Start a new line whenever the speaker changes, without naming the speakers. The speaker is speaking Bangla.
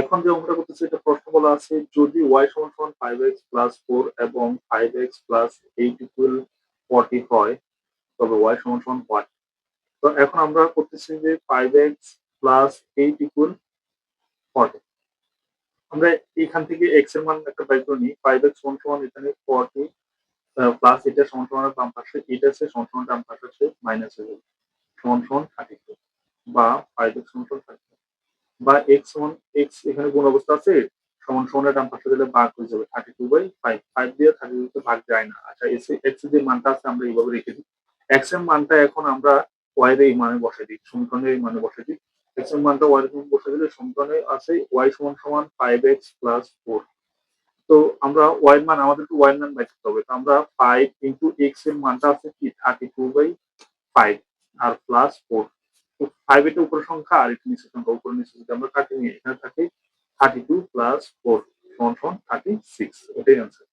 এখন যে অঙ্কটা করতেছি এটা প্রশ্ন বলা আছে যদি y সমান সমান 5x প্লাস 4 এবং 5x প্লাস 8 ইকুয়াল 40 হয় তবে y সমান সমান what? তো এখন আমরা করতেছি যে 5x প্লাস 8 ইকুয়াল 40। আমরা এখান থেকে x এর মান একটা বের করে নিই। 5x সমান সমান এখানে 40 প্লাস এটা সমান সমান বাম পাশে 8 আছে সমান সমান ডান পাশে আছে মাইনাস হয়ে যাবে। সমান সমান 32 বা 5x সমান সমান 32 বা x এখানে কোন অবস্থা আছে সমান সমানের ডান পাশে দিলে ভাগ হয়ে যাবে 32/5 5 দিয়ে 32 তে ভাগ যায় না। আচ্ছা x এর যে মানটা আছে আমরা এইভাবে রেখে দিই। x এর মানটা এখন আমরা y এর এই মানে বসাই দিই। সমীকরণের এই মানে বসাই দিই। x এর মানটা y এর মান বসাই দিলে সমীকরণে আছে y সমান সমান 5x প্লাস 4। তো আমরা y এর মান আমাদেরকে y এর মান বের করতে হবে। তো আমরা 5 ইনটু x এর মানটা আছে কি 32/5 আর প্লাস 4। তো 5 এটা উপরের সংখ্যা আর এটা নিচের সংখ্যা। উপরে নিচে যদি আমরা কাটি নিই এখানে থাকে 32 প্লাস 4 সমান সমান 36 এটাই আনসার।